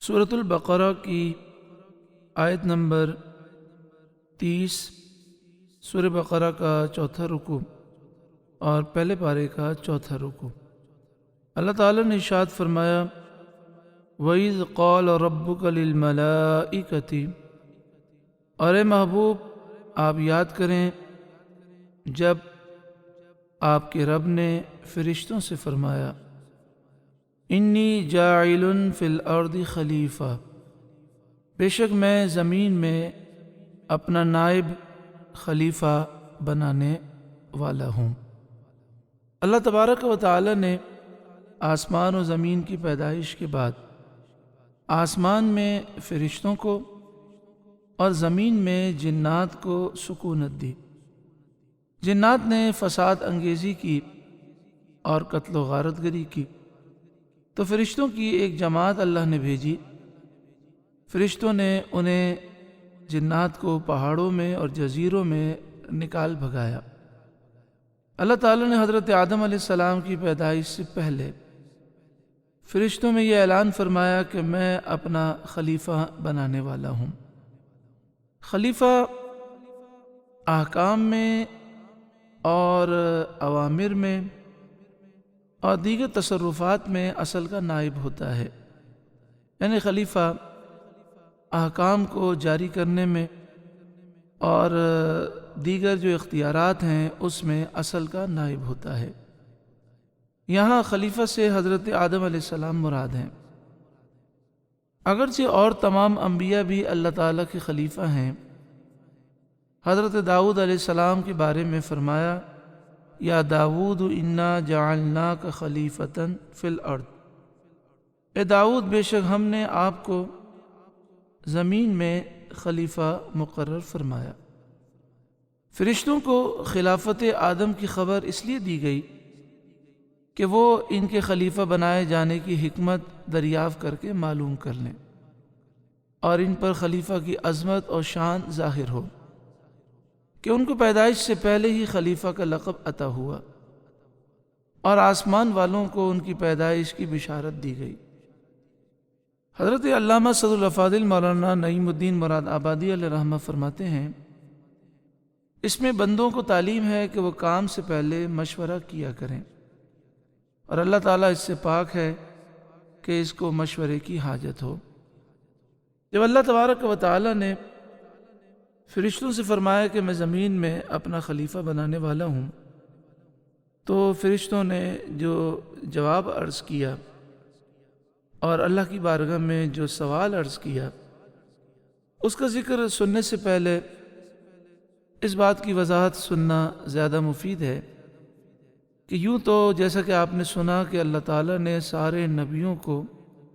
سورۃ البقرہ کی آیت نمبر 30، سورہ بقرہ کا چوتھا رکوع اور پہلے پارے کا چوتھا رکوع۔ اللہ تعالیٰ نے ارشاد فرمایا، وَإِذْ قَالَ رَبُّكَ لِلْمَلَائِكَةِ، اور اے محبوب آپ یاد کریں جب آپ کے رب نے فرشتوں سے فرمایا، انی جاعل فی الارض خلیفہ، بے شک میں زمین میں اپنا نائب خلیفہ بنانے والا ہوں۔ اللہ تبارک و تعالی نے آسمان و زمین کی پیدائش کے بعد آسمان میں فرشتوں کو اور زمین میں جنات کو سکونت دی۔ جنات نے فساد انگیزی کی اور قتل و غارت گری کی، تو فرشتوں کی ایک جماعت اللہ نے بھیجی۔ فرشتوں نے انہیں جنات کو پہاڑوں میں اور جزیروں میں نکال بھگایا۔ اللہ تعالیٰ نے حضرت آدم علیہ السلام کی پیدائش سے پہلے فرشتوں میں یہ اعلان فرمایا کہ میں اپنا خلیفہ بنانے والا ہوں۔ خلیفہ احکام میں اور اوامر میں اور دیگر تصرفات میں اصل کا نائب ہوتا ہے، یعنی خلیفہ احکام کو جاری کرنے میں اور دیگر جو اختیارات ہیں اس میں اصل کا نائب ہوتا ہے۔ یہاں خلیفہ سے حضرت آدم علیہ السلام مراد ہیں، اگرچہ اور تمام انبیاء بھی اللہ تعالیٰ کے خلیفہ ہیں۔ حضرت داؤد علیہ السلام کے بارے میں فرمایا، یا داود انا جعلناک خلیفۃ فی الارض، اے داؤد بے شک ہم نے آپ کو زمین میں خلیفہ مقرر فرمایا۔ فرشتوں کو خلافت آدم کی خبر اس لیے دی گئی کہ وہ ان کے خلیفہ بنائے جانے کی حکمت دریافت کر کے معلوم کر لیں اور ان پر خلیفہ کی عظمت اور شان ظاہر ہو کہ ان کو پیدائش سے پہلے ہی خلیفہ کا لقب عطا ہوا اور آسمان والوں کو ان کی پیدائش کی بشارت دی گئی۔ حضرت علامہ صدر الافاضل مولانا نعیم الدین مراد آبادی علیہ رحمہ فرماتے ہیں، اس میں بندوں کو تعلیم ہے کہ وہ کام سے پہلے مشورہ کیا کریں، اور اللہ تعالیٰ اس سے پاک ہے کہ اس کو مشورے کی حاجت ہو۔ جب اللہ تبارک و تعالیٰ نے فرشتوں سے فرمایا کہ میں زمین میں اپنا خلیفہ بنانے والا ہوں، تو فرشتوں نے جو جواب عرض کیا اور اللہ کی بارگاہ میں جو سوال عرض کیا، اس کا ذکر سننے سے پہلے اس بات کی وضاحت سننا زیادہ مفید ہے کہ یوں تو جیسا کہ آپ نے سنا کہ اللہ تعالیٰ نے سارے نبیوں کو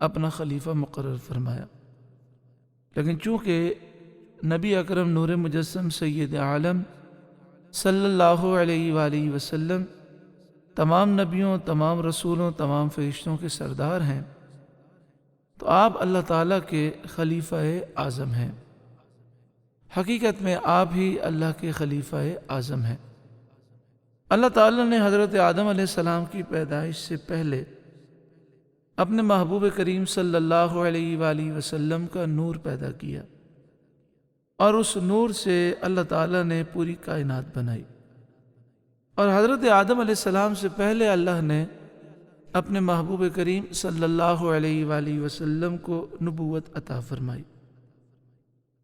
اپنا خلیفہ مقرر فرمایا، لیکن چونکہ نبی اکرم نور مجسم سید عالم صلی اللہ علیہ وآلہ وسلم تمام نبیوں، تمام رسولوں، تمام فرشتوں کے سردار ہیں، تو آپ اللہ تعالیٰ کے خلیفہ اعظم ہیں۔ حقیقت میں آپ ہی اللہ کے خلیفہ اعظم ہیں۔ اللہ تعالیٰ نے حضرت آدم علیہ السلام کی پیدائش سے پہلے اپنے محبوب کریم صلی اللہ علیہ وآلہ وسلم کا نور پیدا کیا، اور اس نور سے اللہ تعالیٰ نے پوری کائنات بنائی، اور حضرت آدم علیہ السلام سے پہلے اللہ نے اپنے محبوب کریم صلی اللہ علیہ وآلہ وسلم کو نبوت عطا فرمائی،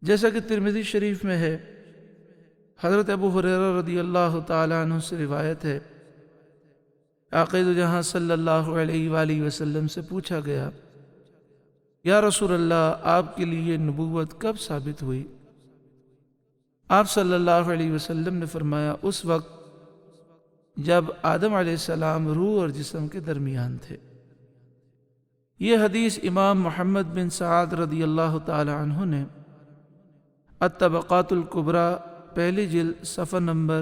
جیسا کہ ترمذی شریف میں ہے۔ حضرت ابو ہریرہ رضی اللہ تعالیٰ عنہ سے روایت ہے، آقا دو جہاں صلی اللہ علیہ وآلہ وسلم سے پوچھا گیا، یا رسول اللہ آپ کے لیے نبوت کب ثابت ہوئی؟ آپ صلی اللہ علیہ وسلم نے فرمایا، اس وقت جب آدم علیہ السلام روح اور جسم کے درمیان تھے۔ یہ حدیث امام محمد بن سعد رضی اللہ تعالی عنہ نے الطبقات الکبریٰ پہلی جلد صفحہ نمبر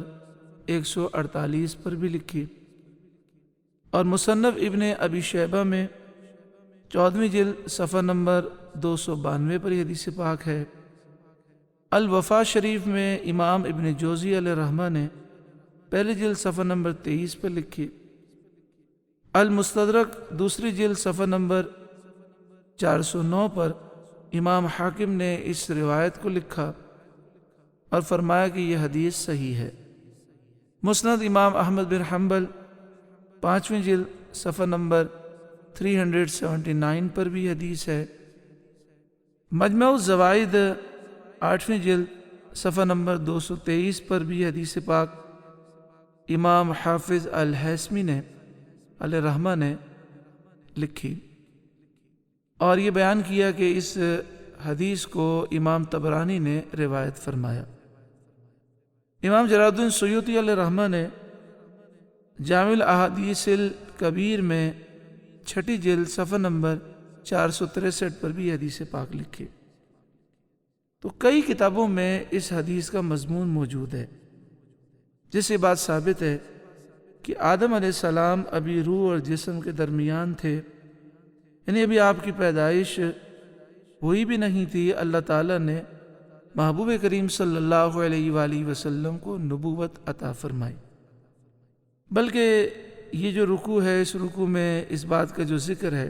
148 پر بھی لکھی، اور مصنف ابن ابی شیبہ میں 14ویں جلد صفحہ نمبر 292 پر یہ حدیث پاک ہے۔ الوفا شریف میں امام ابن جوزی علیہ رحمہ نے پہلی جلد صفحہ نمبر 23 پر لکھی۔ المستدرک دوسری جلد صفحہ نمبر 409 پر امام حاکم نے اس روایت کو لکھا اور فرمایا کہ یہ حدیث صحیح ہے۔ مسند امام احمد بن حنبل 5ویں جلد صفحہ نمبر 379 پر بھی حدیث ہے۔ مجمع الزوائد 8ویں جلد صفحہ نمبر 223 پر بھی حدیث پاک امام حافظ الہیثمی نے علیہ رحمہ نے لکھی، اور یہ بیان کیا کہ اس حدیث کو امام طبرانی نے روایت فرمایا۔ امام جلال الدین سیوطی علیہ رحمہ نے جامع الاحادیث الکبیر میں 6 جلد صفحہ نمبر 463 پر بھی حدیث پاک لکھی۔ تو کئی کتابوں میں اس حدیث کا مضمون موجود ہے، جس سے بات ثابت ہے کہ آدم علیہ السلام ابھی روح اور جسم کے درمیان تھے، یعنی ابھی آپ کی پیدائش ہوئی بھی نہیں تھی۔ اللہ تعالیٰ نے محبوب کریم صلی اللہ علیہ وآلہ وسلم کو نبوت عطا فرمائی۔ بلکہ یہ جو رکوع ہے، اس رکوع میں اس بات کا جو ذکر ہے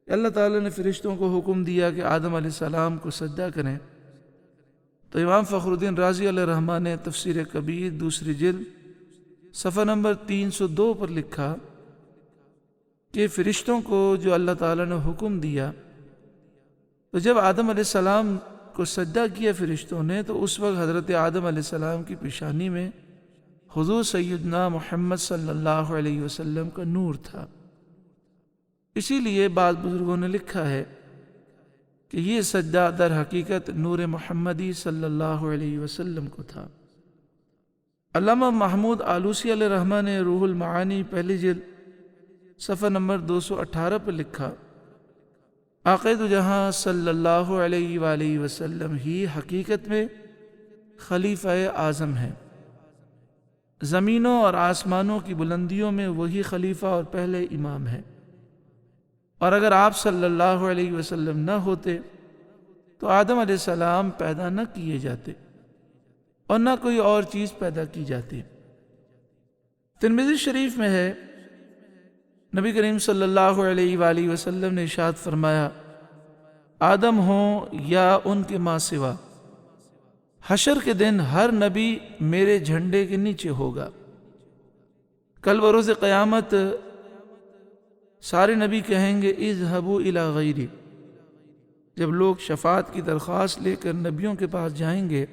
کہ اللہ تعالیٰ نے فرشتوں کو حکم دیا کہ آدم علیہ السلام کو سجدہ کریں، تو امام فخر الدین رازی علیہ رحمہ نے تفسیر کبیر 2 جلد صفحہ نمبر 302 پر لکھا کہ فرشتوں کو جو اللہ تعالیٰ نے حکم دیا، تو جب آدم علیہ السلام کو سجدہ کیا فرشتوں نے، تو اس وقت حضرت آدم علیہ السلام کی پیشانی میں حضور سیدنا محمد صلی اللہ علیہ وسلم کا نور تھا۔ اسی لیے بعض بزرگوں نے لکھا ہے کہ یہ سجدہ در حقیقت نور محمدی صلی اللہ علیہ وسلم کو تھا۔ علامہ محمود آلوسی علیہ رحمہ نے روح المعانی 1 جلد صفحہ نمبر 218 پر لکھا، عاقد جہاں صلی اللہ علیہ وآلہ وسلم ہی حقیقت میں خلیفہ اعظم ہے۔ زمینوں اور آسمانوں کی بلندیوں میں وہی خلیفہ اور پہلے امام ہے، اور اگر آپ صلی اللہ علیہ وسلم نہ ہوتے تو آدم علیہ السلام پیدا نہ کیے جاتے اور نہ کوئی اور چیز پیدا کی جاتی۔ ترمذی شریف میں ہے، نبی کریم صلی اللہ علیہ وآلہ وسلم نے ارشاد فرمایا، آدم ہوں یا ان کے ماں سوا، حشر کے دن ہر نبی میرے جھنڈے کے نیچے ہوگا۔ کل بروز قیامت سارے نبی کہیں گے اذهبوا الی غیری۔ جب لوگ شفاعت کی درخواست لے کر نبیوں کے پاس جائیں گے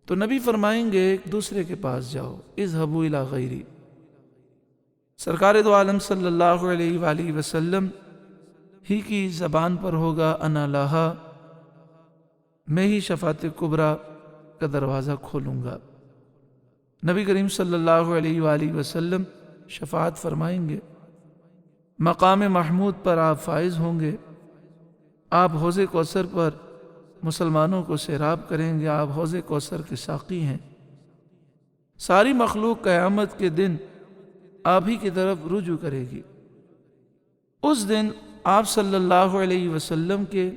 تو نبی فرمائیں گے ایک دوسرے کے پاس جاؤ، اذهبوا الی غیری۔ سرکار دو عالم صلی اللہ علیہ وآلہ وسلم ہی کی زبان پر ہوگا، انا لہا، میں ہی شفاعت کبریٰ کا دروازہ کھولوں گا۔ نبی کریم صلی اللہ علیہ وآلہ وسلم شفاعت فرمائیں گے، مقام محمود پر آپ فائز ہوں گے، آپ حوض کوثر پر مسلمانوں کو سیراب کریں گے، آپ حوض کوثر کے ساقی ہیں۔ ساری مخلوق قیامت کے دن آپ ہی کی طرف رجوع کرے گی۔ اس دن آپ صلی اللہ علیہ وسلم کے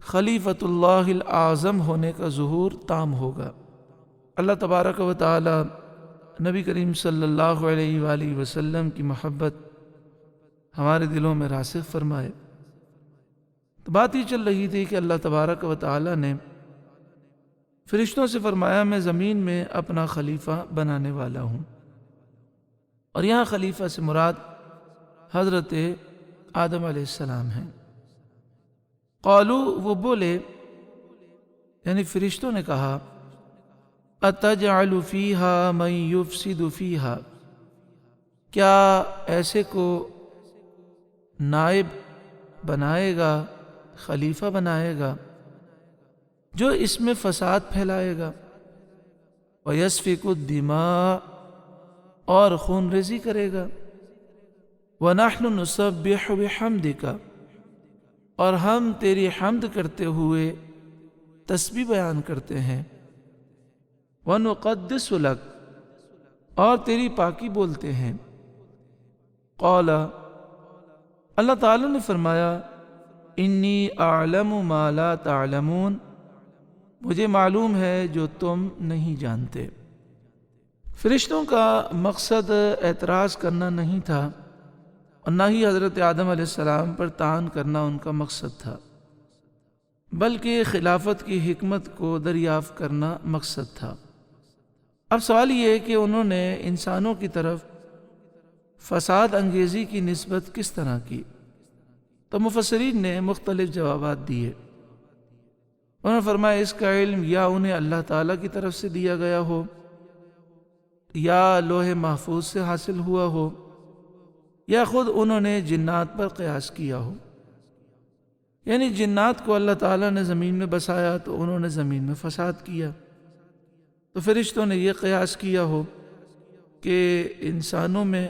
خلیفۃ اللہ الاعظم ہونے کا ظہور تام ہوگا۔ اللہ تبارک و تعالی نبی کریم صلی اللہ علیہ وآلہ وسلم کی محبت ہمارے دلوں میں راسخ فرمائے۔ تو بات یہ چل رہی تھی کہ اللہ تبارک و تعالی نے فرشتوں سے فرمایا، میں زمین میں اپنا خلیفہ بنانے والا ہوں، اور یہاں خلیفہ سے مراد حضرت آدم علیہ السلام ہیں۔ قالو، وہ بولے، یعنی فرشتوں نے کہا، اتجعل فیہا من یفسد فیہا، کیا ایسے کو نائب بنائے گا، خلیفہ بنائے گا جو اس میں فساد پھیلائے گا، وَيَسْفِكُ الدِّمَاءَ، اور خون ریزی کرے گا، وَنَحْنُ نُسَبِّحُ بِحَمْدِكَ، اور ہم تیری حمد کرتے ہوئے تسبیح بیان کرتے ہیں، وَنُقَدِّسُ لَكَ، اور تیری پاکی بولتے ہیں۔ قَالَ، اللہ تعالیٰ نے فرمایا، انی اعلم ما لا تعلمون، مجھے معلوم ہے جو تم نہیں جانتے۔ فرشتوں کا مقصد اعتراض کرنا نہیں تھا، اور نہ ہی حضرت آدم علیہ السلام پر طعن کرنا ان کا مقصد تھا، بلکہ خلافت کی حکمت کو دریافت کرنا مقصد تھا۔ اب سوال یہ ہے کہ انہوں نے انسانوں کی طرف فساد انگیزی کی نسبت کس طرح کی؟ تو مفسرین نے مختلف جوابات دیے۔ انہوں نے فرمایا اس کا علم یا انہیں اللہ تعالیٰ کی طرف سے دیا گیا ہو، یا لوح محفوظ سے حاصل ہوا ہو، یا خود انہوں نے جنات پر قیاس کیا ہو۔ یعنی جنات کو اللہ تعالیٰ نے زمین میں بسایا تو انہوں نے زمین میں فساد کیا، تو فرشتوں نے یہ قیاس کیا ہو کہ انسانوں میں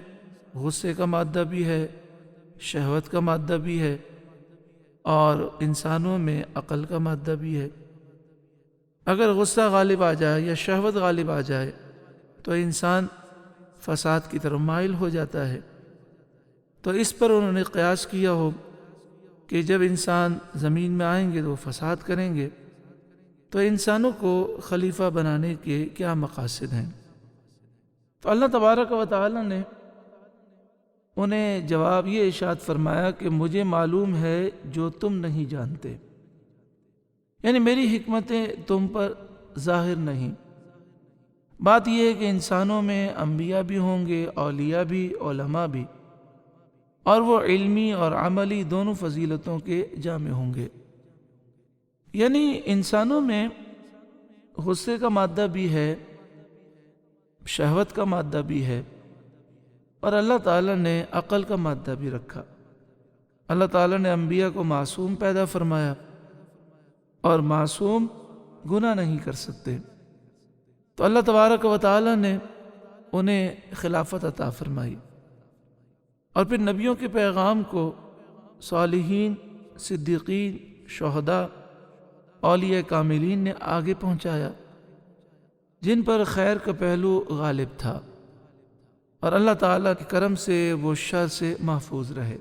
غصے کا مادہ بھی ہے، شہوت کا مادہ بھی ہے، اور انسانوں میں عقل کا مادہ بھی ہے۔ اگر غصہ غالب آ جائے یا شہوت غالب آ جائے تو انسان فساد کی طرف مائل ہو جاتا ہے۔ تو اس پر انہوں نے قیاس کیا ہو کہ جب انسان زمین میں آئیں گے تو وہ فساد کریں گے، تو انسانوں کو خلیفہ بنانے کے کیا مقاصد ہیں؟ تو اللہ تبارک و تعالی نے انہیں جواب یہ ارشاد فرمایا کہ مجھے معلوم ہے جو تم نہیں جانتے، یعنی میری حکمتیں تم پر ظاہر نہیں۔ بات یہ ہے کہ انسانوں میں انبیاء بھی ہوں گے، اولیاء بھی، علماء بھی، اور وہ علمی اور عملی دونوں فضیلتوں کے جامع ہوں گے۔ یعنی انسانوں میں غصے کا مادہ بھی ہے، شہوت کا مادہ بھی ہے، اور اللہ تعالیٰ نے عقل کا مادہ بھی رکھا۔ اللہ تعالیٰ نے انبیاء کو معصوم پیدا فرمایا، اور معصوم گناہ نہیں کر سکتے، تو اللہ تبارک و تعالیٰ نے انہیں خلافت عطا فرمائی، اور پھر نبیوں کے پیغام کو صالحین، صدیقین، شہداء، اولیاء کاملین نے آگے پہنچایا، جن پر خیر کا پہلو غالب تھا، اور اللہ تعالیٰ کے کرم سے وہ شر سے محفوظ رہے۔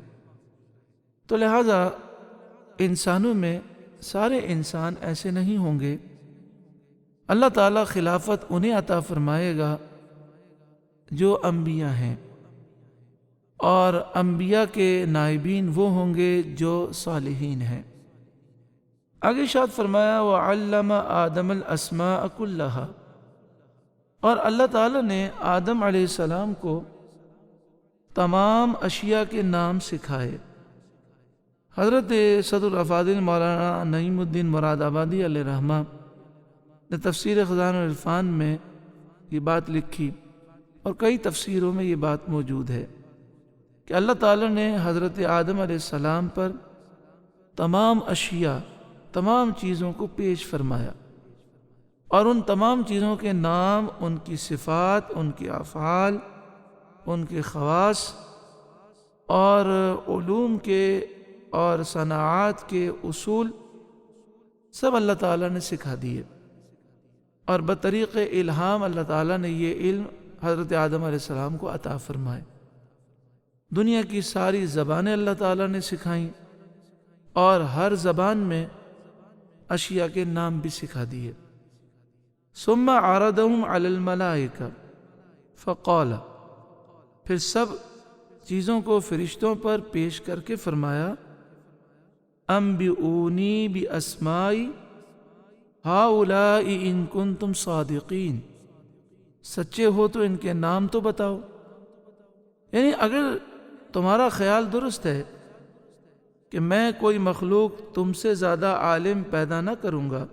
تو لہذا انسانوں میں سارے انسان ایسے نہیں ہوں گے۔ اللہ تعالیٰ خلافت انہیں عطا فرمائے گا جو انبیاء ہیں، اور انبیاء کے نائبین وہ ہوں گے جو صالحین ہیں۔ آگے ارشاد فرمایا وَعَلَّمَ آدَمَ الْأَسْمَاءَ كُلَّهَا، اور اللہ تعالیٰ نے آدم علیہ السلام کو تمام اشیاء کے نام سکھائے۔ حضرت صدر الافاضل مولانا نعیم الدین مراد آبادی علیہ رحمہ نے تفسیر خزائن العرفان میں یہ بات لکھی، اور کئی تفسیروں میں یہ بات موجود ہے کہ اللہ تعالیٰ نے حضرت آدم علیہ السلام پر تمام اشیاء، تمام چیزوں کو پیش فرمایا، اور ان تمام چیزوں کے نام، ان کی صفات، ان کے افعال، ان کے خواص اور علوم کے اور صناعات کے اصول سب اللہ تعالیٰ نے سکھا دیے، اور بطریق الہام اللہ تعالیٰ نے یہ علم حضرت آدم علیہ السلام کو عطا فرمائے۔ دنیا کی ساری زبانیں اللہ تعالیٰ نے سکھائیں، اور ہر زبان میں اشیاء کے نام بھی سکھا دیے۔ ثم عرضهم علی الملائکہ فقال، پھر سب چیزوں کو فرشتوں پر پیش کر کے فرمایا انبئونی باسماء ہؤلاء ان کنتم صادقین، سچے ہو تو ان کے نام تو بتاؤ۔ یعنی اگر تمہارا خیال درست ہے کہ میں کوئی مخلوق تم سے زیادہ عالم پیدا نہ کروں گا،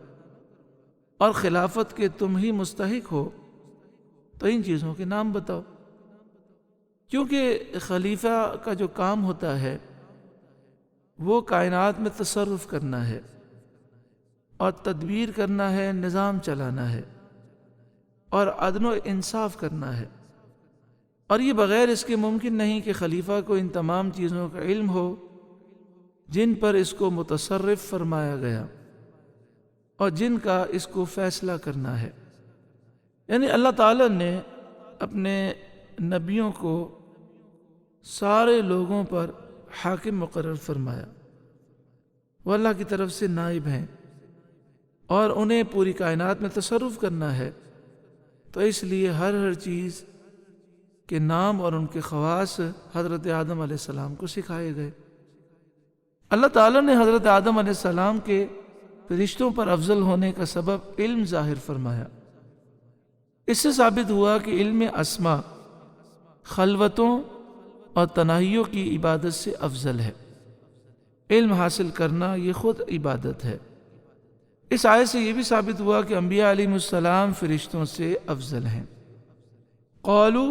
اور خلافت کے تم ہی مستحق ہو، تو ان چیزوں کے نام بتاؤ۔ کیونکہ خلیفہ کا جو کام ہوتا ہے وہ کائنات میں تصرف کرنا ہے، اور تدبیر کرنا ہے، نظام چلانا ہے، اور عدل و انصاف کرنا ہے، اور یہ بغیر اس کے ممکن نہیں کہ خلیفہ کو ان تمام چیزوں کا علم ہو جن پر اس کو متصرف فرمایا گیا، اور جن کا اس کو فیصلہ کرنا ہے۔ یعنی اللہ تعالیٰ نے اپنے نبیوں کو سارے لوگوں پر حاکم مقرر فرمایا، وہ اللہ کی طرف سے نائب ہیں، اور انہیں پوری کائنات میں تصرف کرنا ہے، تو اس لیے ہر چیز کے نام اور ان کے خواص حضرت آدم علیہ السلام کو سکھائے گئے۔ اللہ تعالیٰ نے حضرت آدم علیہ السلام کے فرشتوں پر افضل ہونے کا سبب علم ظاہر فرمایا۔ اس سے ثابت ہوا کہ علم اسماء خلوتوں اور تنہائیوں کی عبادت سے افضل ہے۔ علم حاصل کرنا یہ خود عبادت ہے۔ اس آیت سے یہ بھی ثابت ہوا کہ انبیاء علیہ السلام فرشتوں سے افضل ہیں۔ قالو،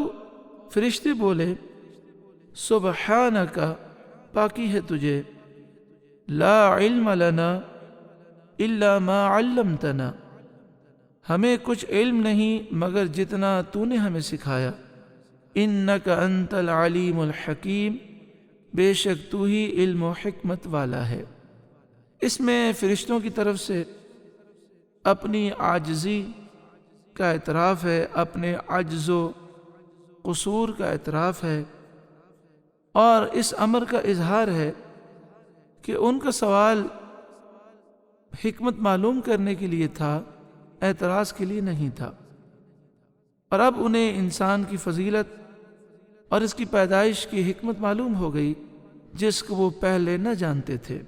فرشتے بولے، سبحانک، پاکی ہے تجھے، لا علم لنا الا ما علمتنا، ہمیں کچھ علم نہیں مگر جتنا تو نے ہمیں سکھایا، انک انت العلیم الحکیم، بے شک تو ہی علم و حکمت والا ہے۔ اس میں فرشتوں کی طرف سے اپنی عاجزی کا اعتراف ہے، اپنے عجز و قصور کا اعتراف ہے، اور اس امر کا اظہار ہے کہ ان کا سوال حکمت معلوم کرنے کے لیے تھا، اعتراض کے لیے نہیں تھا، اور اب انہیں انسان کی فضیلت اور اس کی پیدائش کی حکمت معلوم ہو گئی جس کو وہ پہلے نہ جانتے تھے۔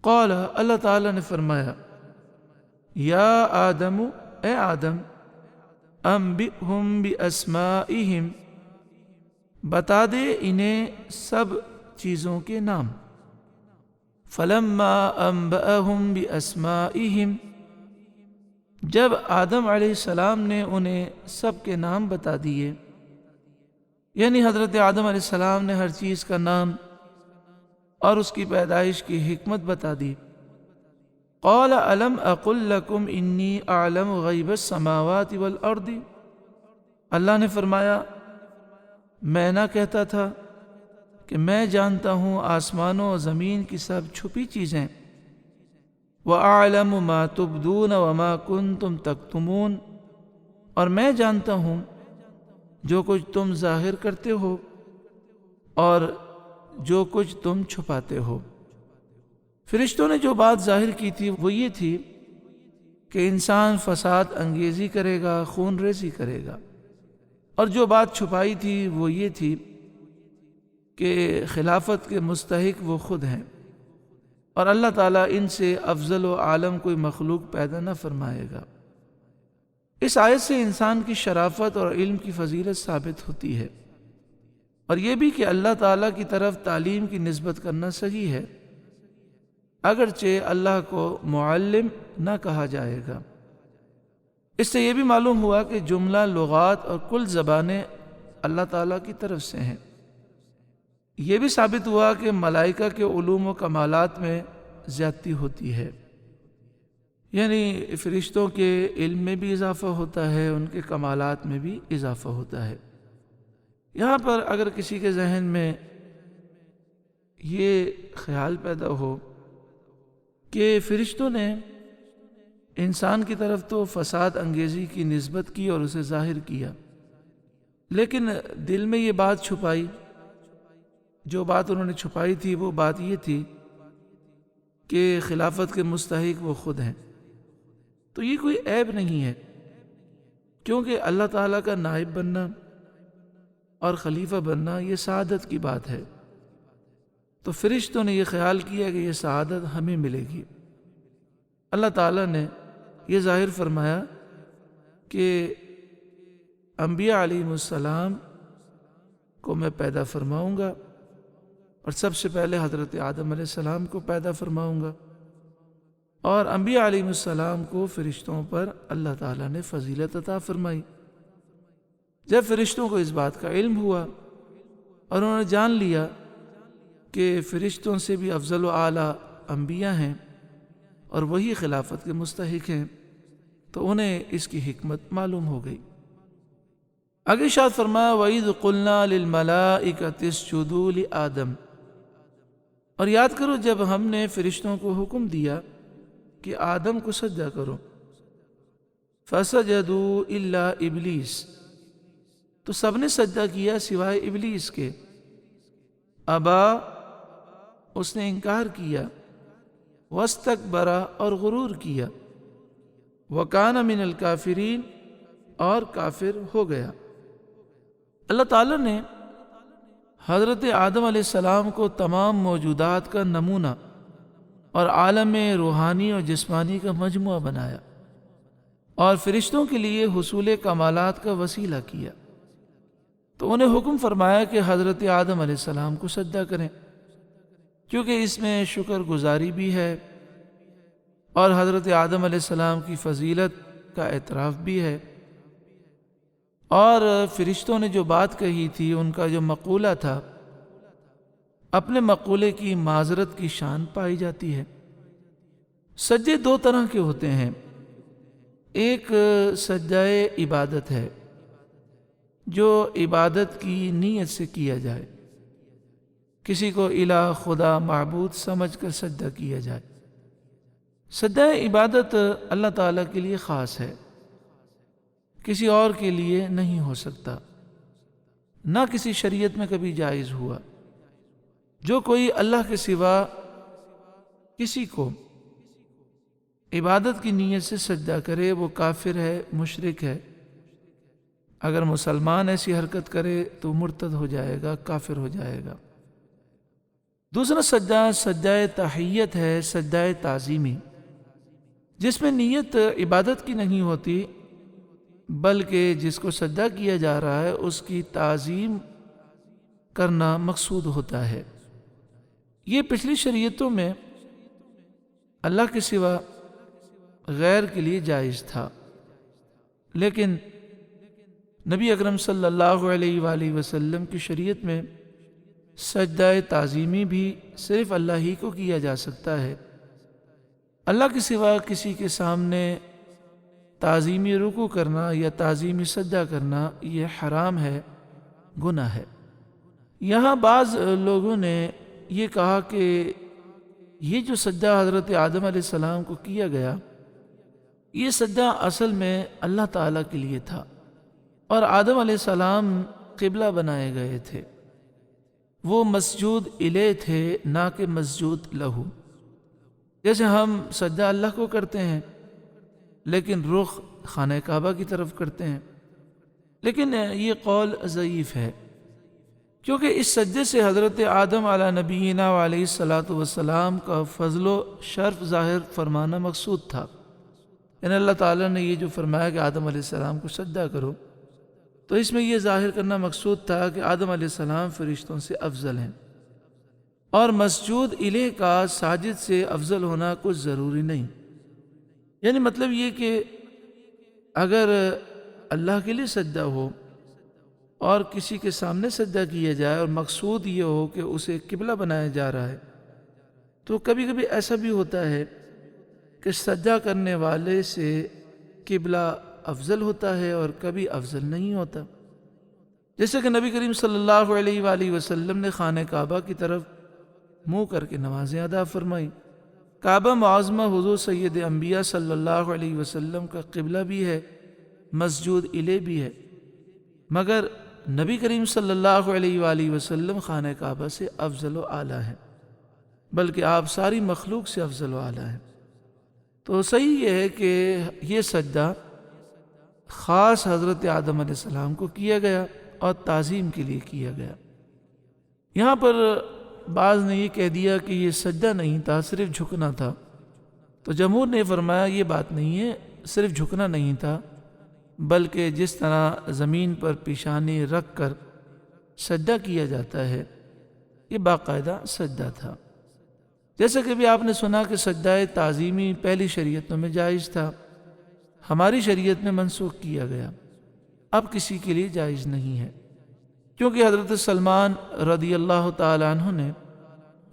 قال، اللہ تعالیٰ نے فرمایا، یا آدم، اے آدم، انبئہم باسمائہم، بتا دے انہیں سب چیزوں کے نام۔ فلما انبأہم باسمائہم، جب آدم علیہ السلام نے انہیں سب کے نام بتا دیے، یعنی حضرت آدم علیہ السلام نے ہر چیز کا نام اور اس کی پیدائش کی حکمت بتا دی۔ قال الم اقل لکم انی اعلم غیب السماوات والارض، اللہ نے فرمایا، میں نہ کہتا تھا کہ میں جانتا ہوں آسمانوں اور زمین کی سب چھپی چیزیں، وَأَعْلَمُ مَا تُبْدُونَ وَمَا كُنْتُمْ تَكْتُمُونَ، اور میں جانتا ہوں جو کچھ تم ظاہر کرتے ہو اور جو کچھ تم چھپاتے ہو۔ فرشتوں نے جو بات ظاہر کی تھی وہ یہ تھی کہ انسان فساد انگیزی کرے گا، خون ریزی کرے گا، اور جو بات چھپائی تھی وہ یہ تھی کہ خلافت کے مستحق وہ خود ہیں، اور اللہ تعالیٰ ان سے افضل و عالم کوئی مخلوق پیدا نہ فرمائے گا۔ اس آیت سے انسان کی شرافت اور علم کی فضیلت ثابت ہوتی ہے، اور یہ بھی کہ اللہ تعالیٰ کی طرف تعلیم کی نسبت کرنا صحیح ہے، اگرچہ اللہ کو معلم نہ کہا جائے گا۔ اس سے یہ بھی معلوم ہوا کہ جملہ لغات اور کل زبانیں اللہ تعالیٰ کی طرف سے ہیں۔ یہ بھی ثابت ہوا کہ ملائکہ کے علوم و کمالات میں زیادتی ہوتی ہے، یعنی فرشتوں کے علم میں بھی اضافہ ہوتا ہے، ان کے کمالات میں بھی اضافہ ہوتا ہے۔ یہاں پر اگر کسی کے ذہن میں یہ خیال پیدا ہو کہ فرشتوں نے انسان کی طرف تو فساد انگیزی کی نسبت کی اور اسے ظاہر کیا، لیکن دل میں یہ بات چھپائی، جو بات انہوں نے چھپائی تھی وہ بات یہ تھی کہ خلافت کے مستحق وہ خود ہیں، تو یہ کوئی عیب نہیں ہے، کیونکہ اللہ تعالیٰ کا نائب بننا اور خلیفہ بننا یہ سعادت کی بات ہے۔ تو فرشتوں نے یہ خیال کیا کہ یہ سعادت ہمیں ملے گی۔ اللہ تعالیٰ نے یہ ظاہر فرمایا کہ انبیاء علیہ السلام کو میں پیدا فرماؤں گا، اور سب سے پہلے حضرت آدم علیہ السلام کو پیدا فرماؤں گا، اور انبیاء علیہ السلام کو فرشتوں پر اللہ تعالیٰ نے فضیلت عطا فرمائی۔ جب فرشتوں کو اس بات کا علم ہوا اور انہوں نے جان لیا کہ فرشتوں سے بھی افضل و اعلیٰ انبیاء ہیں اور وہی خلافت کے مستحق ہیں، تو انہیں اس کی حکمت معلوم ہو گئی۔ آگے ارشاد فرمایا، وَإِذْ قُلْنَا لِلْمَلَائِكَةِ اسْجُدُوا لِآدَمَ، اور یاد کرو جب ہم نے فرشتوں کو حکم دیا کہ آدم کو سجدہ کرو، فَسَجَدُوا إِلَّا إِبْلِيسَ، تو سب نے سجدہ کیا سوائے ابلیس کے، ابا، اس نے انکار کیا، واستکبر، اور غرور کیا، وکان من الکافرین، اور کافر ہو گیا۔ اللہ تعالیٰ نے حضرت آدم علیہ السلام کو تمام موجودات کا نمونہ اور عالم روحانی اور جسمانی کا مجموعہ بنایا اور فرشتوں کے لیے حصول کمالات کا وسیلہ کیا، تو انہیں حکم فرمایا کہ حضرت آدم علیہ السلام کو سجدہ کریں، کیونکہ اس میں شکر گزاری بھی ہے اور حضرت آدم علیہ السلام کی فضیلت کا اعتراف بھی ہے۔ اور فرشتوں نے جو بات کہی تھی، ان کا جو مقولہ تھا، اپنے مقولے کی معذرت کی شان پائی جاتی ہے۔ سجدے دو طرح کے ہوتے ہیں، ایک سجدہ عبادت ہے جو عبادت کی نیت سے کیا جائے، کسی کو الہ خدا معبود سمجھ کر سجدہ کیا جائے۔ سجدہ عبادت اللہ تعالیٰ کے لیے خاص ہے، کسی اور کے لیے نہیں ہو سکتا، نہ کسی شریعت میں کبھی جائز ہوا۔ جو کوئی اللہ کے سوا کسی کو عبادت کی نیت سے سجدہ کرے وہ کافر ہے، مشرک ہے۔ اگر مسلمان ایسی حرکت کرے تو مرتد ہو جائے گا، کافر ہو جائے گا۔ دوسرا سجدہ سجدہ تحیت ہے، سجدہ تعظیمی، جس میں نیت عبادت کی نہیں ہوتی بلکہ جس کو سجدہ کیا جا رہا ہے اس کی تعظیم کرنا مقصود ہوتا ہے۔ یہ پچھلی شریعتوں میں اللہ کے سوا غیر کے لیے جائز تھا، لیکن نبی اکرم صلی اللہ علیہ وآلہ وسلم کی شریعت میں سجدہ تعظیمی بھی صرف اللہ ہی کو کیا جا سکتا ہے۔ اللہ کے سوا کسی کے سامنے تعظیمی رکوع کرنا یا تعظیمی سجدہ کرنا یہ حرام ہے، گناہ ہے۔ یہاں بعض لوگوں نے یہ کہا کہ یہ جو سجدہ حضرت آدم علیہ السلام کو کیا گیا، یہ سجدہ اصل میں اللہ تعالیٰ کے لیے تھا اور آدم علیہ السلام قبلہ بنائے گئے تھے، وہ مسجود الیہ تھے نہ کہ مسجود لہو۔ جیسے ہم سجدہ اللہ کو کرتے ہیں لیکن رخ خانہ کعبہ کی طرف کرتے ہیں، لیکن یہ قول ضعیف ہے، کیونکہ اس سجدے سے حضرت آدم علی نبینا علیہ الصلاۃ والسلام کا فضل و شرف ظاہر فرمانا مقصود تھا۔ یعنی اللہ تعالیٰ نے یہ جو فرمایا کہ آدم علیہ السلام کو سجدہ کرو، تو اس میں یہ ظاہر کرنا مقصود تھا کہ آدم علیہ السلام فرشتوں سے افضل ہیں، اور مسجود الیہ کا ساجد سے افضل ہونا کچھ ضروری نہیں۔ یعنی مطلب یہ کہ اگر اللہ کے لیے سجدہ ہو اور کسی کے سامنے سجدہ کیا جائے اور مقصود یہ ہو کہ اسے قبلہ بنایا جا رہا ہے، تو کبھی کبھی ایسا بھی ہوتا ہے کہ سجدہ کرنے والے سے قبلہ افضل ہوتا ہے اور کبھی افضل نہیں ہوتا، جیسے کہ نبی کریم صلی اللہ علیہ وآلہ وسلم نے خانہ کعبہ کی طرف منہ کر کے نمازیں ادا فرمائی۔ کعبہ معظمہ حضور سید انبیاء صلی اللہ علیہ وسلم کا قبلہ بھی ہے، مسجود الیہ بھی ہے، مگر نبی کریم صلی اللہ علیہ وآلہ وسلم خانہ کعبہ سے افضل و اعلیٰ ہے، بلکہ آپ ساری مخلوق سے افضل و اعلیٰ ہیں۔ تو صحیح یہ ہے کہ یہ سجدہ خاص حضرت آدم علیہ السلام کو کیا گیا اور تعظیم کے لیے کیا گیا۔ یہاں پر بعض نے یہ کہہ دیا کہ یہ سجدہ نہیں تھا، صرف جھکنا تھا، تو جمہور نے فرمایا یہ بات نہیں ہے، صرف جھکنا نہیں تھا، بلکہ جس طرح زمین پر پیشانی رکھ کر سجدہ کیا جاتا ہے یہ باقاعدہ سجدہ تھا۔ جیسا کہ بھی آپ نے سنا کہ سجدہ تعظیمی پہلی شریعتوں میں جائز تھا، ہماری شریعت میں منسوخ کیا گیا، اب کسی کے لیے جائز نہیں ہے، کیونکہ حضرت سلمان رضی اللہ تعالی عنہ نے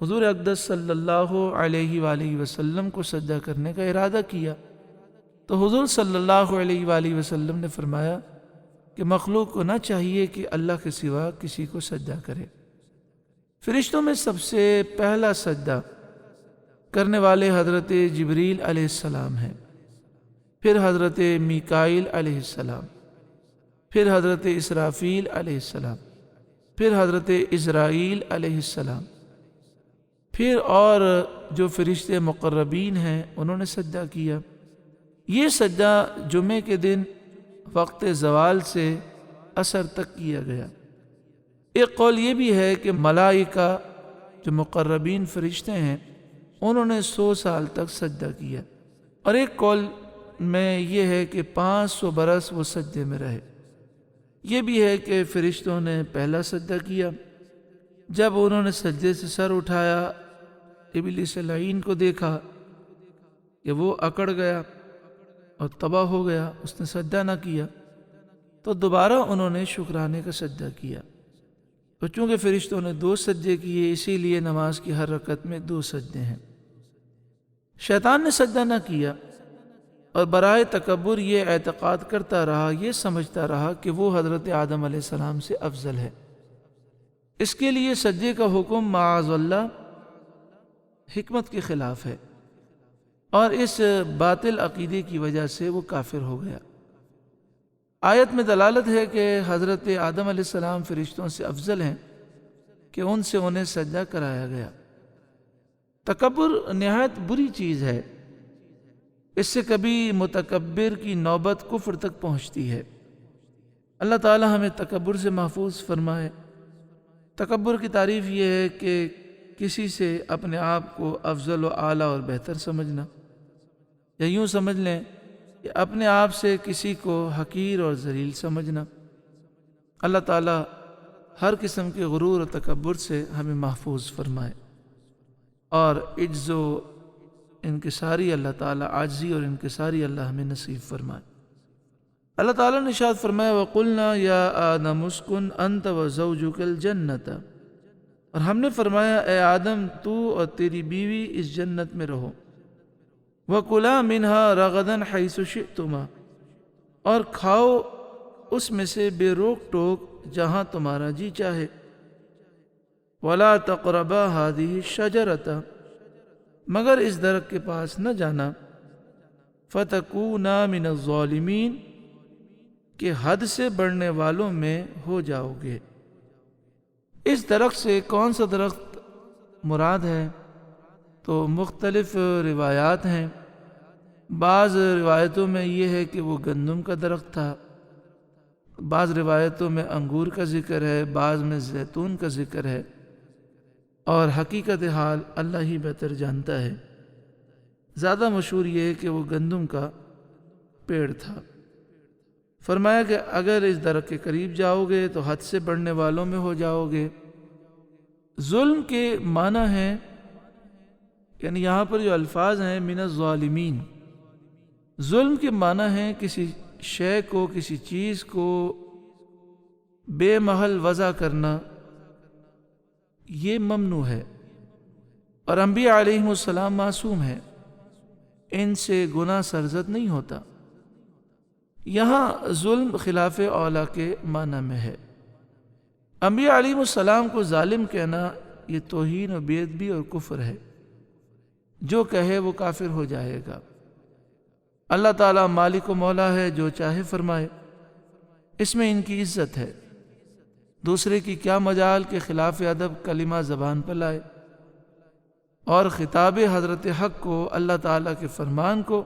حضور اقدس صلی اللہ علیہ وآلہ وسلم کو سجدہ کرنے کا ارادہ کیا، تو حضور صلی اللہ علیہ وآلہ وسلم نے فرمایا کہ مخلوق کو نہ چاہیے کہ اللہ کے سوا کسی کو سجدہ کرے۔ فرشتوں میں سب سے پہلا سجدہ کرنے والے حضرت جبریل علیہ السلام ہیں، پھر حضرت میکائیل علیہ السلام، پھر حضرت اسرافیل علیہ السلام، پھر حضرت عزرائیل علیہ السلام، پھر اور جو فرشتے مقربین ہیں انہوں نے سجدہ کیا۔ یہ سجدہ جمعے کے دن وقت زوال سے عصر تک کیا گیا۔ ایک قول یہ بھی ہے کہ ملائکہ جو مقربین فرشتے ہیں انہوں نے 100 سال تک سجدہ کیا، اور ایک قول میں یہ ہے کہ 500 برس وہ سجدے میں رہے۔ یہ بھی ہے کہ فرشتوں نے پہلا سجدہ کیا، جب انہوں نے سجدے سے سر اٹھایا، ابلیس لعین کو دیکھا کہ وہ اکڑ گیا اور تباہ ہو گیا، اس نے سجدہ نہ کیا، تو دوبارہ انہوں نے شکرانے کا سجدہ کیا۔ تو چونکہ فرشتوں نے 2 سجدے کیے، اسی لیے نماز کی ہر رکعت میں 2 سجدے ہیں۔ شیطان نے سجدہ نہ کیا اور برائے تکبر یہ اعتقاد کرتا رہا، یہ سمجھتا رہا کہ وہ حضرت آدم علیہ السلام سے افضل ہے۔ اس کے لیے سجدے کا حکم معاذ اللہ حکمت کے خلاف ہے، اور اس باطل عقیدے کی وجہ سے وہ کافر ہو گیا۔ آیت میں دلالت ہے کہ حضرت آدم علیہ السلام فرشتوں سے افضل ہیں کہ ان سے انہیں سجدہ کرایا گیا۔ تکبر نہایت بری چیز ہے، اس سے کبھی متکبر کی نوبت کفر تک پہنچتی ہے۔ اللہ تعالی ہمیں تکبر سے محفوظ فرمائے۔ تکبر کی تعریف یہ ہے کہ کسی سے اپنے آپ کو افضل و اعلیٰ اور بہتر سمجھنا، یا یوں سمجھ لیں کہ اپنے آپ سے کسی کو حقیر اور ذلیل سمجھنا۔ اللہ تعالی ہر قسم کے غرور و تکبر سے ہمیں محفوظ فرمائے، اور عجز و انکساری اللہ تعالیٰ، عاجزی اور انکساری اللہ ہمیں نصیب فرمائے۔ اللہ تعالیٰ نے ارشاد فرمایا وَقُلْنَا يَا آدَمُ اسْكُنْ أَنْتَ وَزَوْجُكَ الْجَنَّةَ، اور ہم نے فرمایا اے آدم تو اور تیری بیوی اس جنت میں رہو، وَكُلَا مِنْهَا رَغَدًا حَيْثُ شِئْتُمَا، اور کھاؤ اس میں سے بے روک ٹوک جہاں تمہارا جی چاہے، وَلَا تَقْرَبَا هَذِهِ الشَّجَرَةَ، مگر اس درخت کے پاس نہ جانا، فَتَكُونَا مِنَ الظَّالِمِينَ، کہ حد سے بڑھنے والوں میں ہو جاؤ گے۔ اس درخت سے کون سا درخت مراد ہے تو مختلف روایات ہیں۔ بعض روایتوں میں یہ ہے کہ وہ گندم کا درخت تھا، بعض روایتوں میں انگور کا ذکر ہے، بعض میں زیتون کا ذکر ہے، اور حقیقت حال اللہ ہی بہتر جانتا ہے۔ زیادہ مشہور یہ ہے کہ وہ گندم کا پیڑ تھا۔ فرمایا کہ اگر اس درخت کے قریب جاؤ گے تو حد سے بڑھنے والوں میں ہو جاؤ گے۔ ظلم کے معنی ہیں، یعنی یہاں پر جو الفاظ ہیں من الظالمین، ظلم کے معنی ہیں کسی شے کو، کسی چیز کو بے محل وضع کرنا، یہ ممنوع ہے، اور انبیاء علیہم السلام معصوم ہیں، ان سے گناہ سرزد نہیں ہوتا۔ یہاں ظلم خلاف اولیٰ کے معنی میں ہے۔ انبیاء علیہم السلام کو ظالم کہنا یہ توہین و بے ادبی اور کفر ہے، جو کہے وہ کافر ہو جائے گا۔ اللہ تعالیٰ مالک و مولا ہے، جو چاہے فرمائے، اس میں ان کی عزت ہے۔ دوسرے کی کیا مجال کے خلاف ادب کلمہ زبان پر لائے، اور خطاب حضرت حق کو، اللہ تعالیٰ کے فرمان کو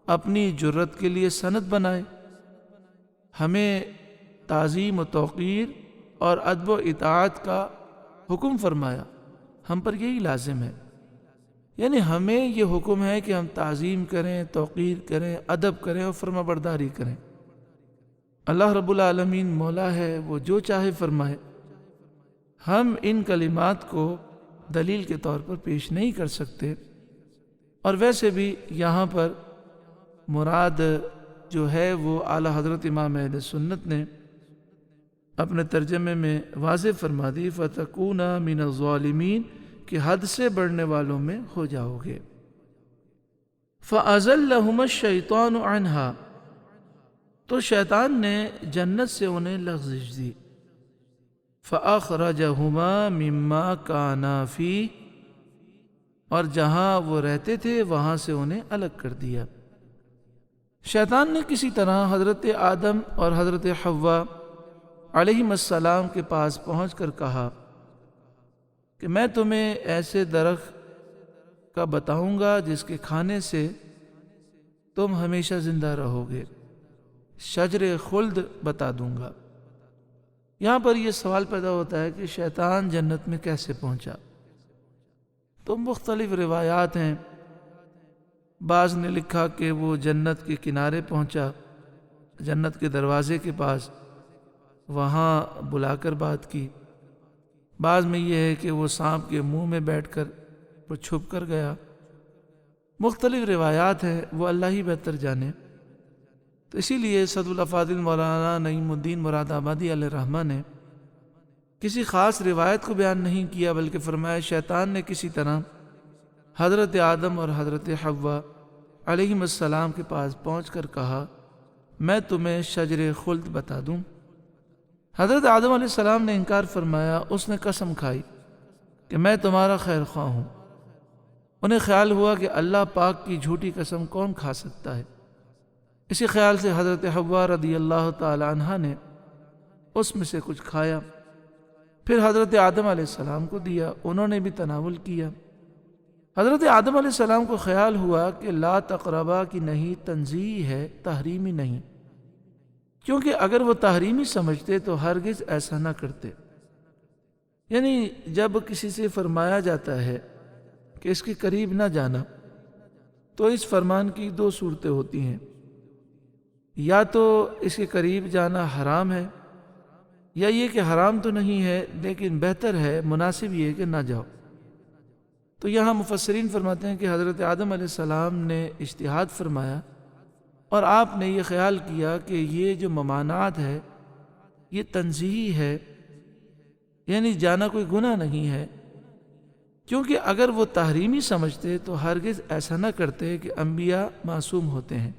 اپنی جرت کے لیے سند بنائے۔ ہمیں تعظیم و توقیر اور ادب و اطاعت کا حکم فرمایا، ہم پر یہی لازم ہے، یعنی ہمیں یہ حکم ہے کہ ہم تعظیم کریں، توقیر کریں، ادب کریں اور فرما برداری کریں۔ اللہ رب العالمین مولا ہے، وہ جو چاہے فرمائے۔ ہم ان کلمات کو دلیل کے طور پر پیش نہیں کر سکتے، اور ویسے بھی یہاں پر مراد جو ہے وہ اعلیٰ حضرت امام اہل سنت نے اپنے ترجمے میں واضح فرما دی، فَتَكُونَا مِنَ الظَّالِمِينَ، کہ حد سے بڑھنے والوں میں ہو جاؤ گے۔ فَأَزَلَّهُمَا الشَّيْطَانُ عَنْهَا، تو شیطان نے جنت سے انہیں لغزش دی۔ فَأَخْرَجَهُمَا مِمَّا كَانَا فِيهِ، اور جہاں وہ رہتے تھے وہاں سے انہیں الگ کر دیا۔ شیطان نے کسی طرح حضرت آدم اور حضرت حوا علیہم السلام کے پاس پہنچ کر کہا کہ میں تمہیں ایسے درخت کا بتاؤں گا جس کے کھانے سے تم ہمیشہ زندہ رہو گے، شجر خلد بتا دوں گا۔ یہاں پر یہ سوال پیدا ہوتا ہے کہ شیطان جنت میں کیسے پہنچا؟ تو مختلف روایات ہیں۔ بعض نے لکھا کہ وہ جنت کے کنارے پہنچا، جنت کے دروازے کے پاس، وہاں بلا کر بات کی۔ بعض میں یہ ہے کہ وہ سانپ کے منہ میں بیٹھ کر وہ چھپ کر گیا۔ مختلف روایات ہیں، وہ اللہ ہی بہتر جانے۔ تو اسی لیے صدر الافاضل مولانا نعیم الدین مراد آبادی علیہ الرحمہ نے کسی خاص روایت کو بیان نہیں کیا، بلکہ فرمایا شیطان نے کسی طرح حضرت آدم اور حضرت حوا علیہم السلام کے پاس پہنچ کر کہا، میں تمہیں شجر خلد بتا دوں۔ حضرت آدم علیہ السلام نے انکار فرمایا۔ اس نے قسم کھائی کہ میں تمہارا خیر خواہ ہوں۔ انہیں خیال ہوا کہ اللہ پاک کی جھوٹی قسم کون کھا سکتا ہے۔ اسی خیال سے حضرت حوا رضی اللہ تعالی عنہا نے اس میں سے کچھ کھایا، پھر حضرت آدم علیہ السلام کو دیا، انہوں نے بھی تناول کیا۔ حضرت آدم علیہ السلام کو خیال ہوا کہ لا تقربا کی نہیں تنزیہ ہے، تحریمی نہیں، کیونکہ اگر وہ تحریمی سمجھتے تو ہرگز ایسا نہ کرتے۔ یعنی جب کسی سے فرمایا جاتا ہے کہ اس کے قریب نہ جانا، تو اس فرمان کی دو صورتیں ہوتی ہیں، یا تو اس کے قریب جانا حرام ہے، یا یہ کہ حرام تو نہیں ہے لیکن بہتر ہے، مناسب یہ ہے کہ نہ جاؤ۔ تو یہاں مفسرین فرماتے ہیں کہ حضرت آدم علیہ السلام نے اجتہاد فرمایا اور آپ نے یہ خیال کیا کہ یہ جو ممانعت ہے یہ تنزیہی ہے، یعنی جانا کوئی گناہ نہیں ہے، کیونکہ اگر وہ تحریمی سمجھتے تو ہرگز ایسا نہ کرتے کہ انبیاء معصوم ہوتے ہیں۔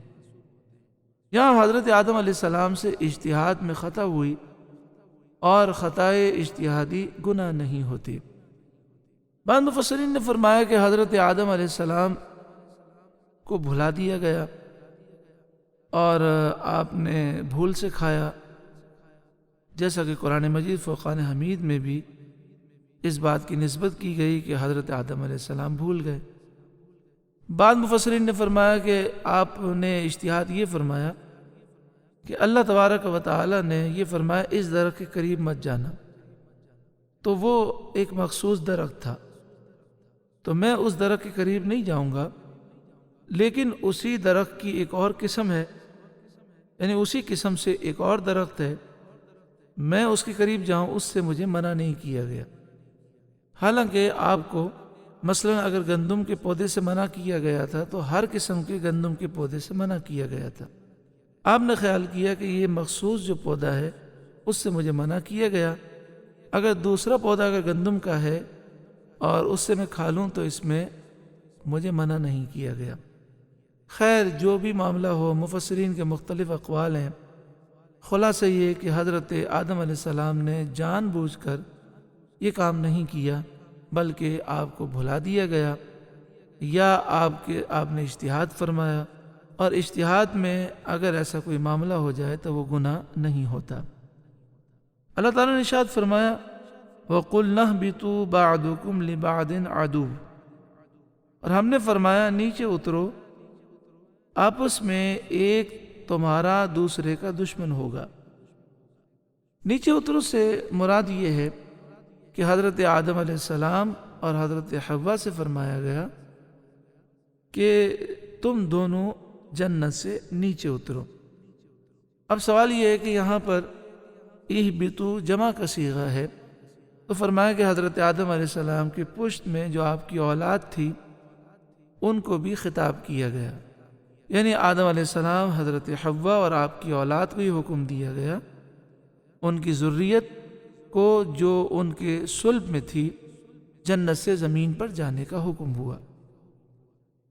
یہاں حضرت آدم علیہ السلام سے اجتہاد میں خطا ہوئی، اور خطائے اجتہادی گناہ نہیں ہوتی۔ بعض مفسرین نے فرمایا کہ حضرت آدم علیہ السلام کو بھلا دیا گیا اور آپ نے بھول سے کھایا، جیسا کہ قرآن مجید فرقان حمید میں بھی اس بات کی نسبت کی گئی کہ حضرت آدم علیہ السلام بھول گئے۔ بعض مفسرین نے فرمایا کہ آپ نے اجتہاد یہ فرمایا کہ اللہ تبارک و تعالی نے یہ فرمایا اس درخت کے قریب مت جانا، تو وہ ایک مخصوص درخت تھا، تو میں اس درخت کے قریب نہیں جاؤں گا، لیکن اسی درخت کی ایک اور قسم ہے، یعنی اسی قسم سے ایک اور درخت ہے، میں اس کے قریب جاؤں، اس سے مجھے منع نہیں کیا گیا۔ حالانکہ آپ کو مثلا اگر گندم کے پودے سے منع کیا گیا تھا تو ہر قسم کے گندم کے پودے سے منع کیا گیا تھا۔ آپ نے خیال کیا کہ یہ مخصوص جو پودا ہے اس سے مجھے منع کیا گیا، اگر دوسرا پودا اگر گندم کا ہے اور اس سے میں کھا لوں تو اس میں مجھے منع نہیں کیا گیا۔ خیر جو بھی معاملہ ہو، مفسرین کے مختلف اقوال ہیں، خلاصہ یہ کہ حضرت آدم علیہ السلام نے جان بوجھ کر یہ کام نہیں کیا، بلکہ آپ کو بھلا دیا گیا، یا آپ نے اجتہاد فرمایا، اور اجتہاد میں اگر ایسا کوئی معاملہ ہو جائے تو وہ گناہ نہیں ہوتا۔ اللہ تعالیٰ نے ارشاد فرمایا وَقُلْنَا اهْبِطُوا بَعْضُكُمْ لِبَعْضٍ عَدُوٌّ، اور ہم نے فرمایا نیچے اترو، آپس میں ایک تمہارا دوسرے کا دشمن ہوگا۔ نیچے اترو سے مراد یہ ہے کہ حضرت آدم علیہ السلام اور حضرت حوا سے فرمایا گیا کہ تم دونوں جنت سے نیچے اترو۔ اب سوال یہ ہے کہ یہاں پر اہبطوا جمع کا صیغہ ہے، تو فرمایا کہ حضرت آدم علیہ السلام کی پشت میں جو آپ کی اولاد تھی ان کو بھی خطاب کیا گیا، یعنی آدم علیہ السلام، حضرت حوا اور آپ کی اولاد کو یہ حکم دیا گیا، ان کی ذریت کو جو ان کے صلب میں تھی جنت سے زمین پر جانے کا حکم ہوا۔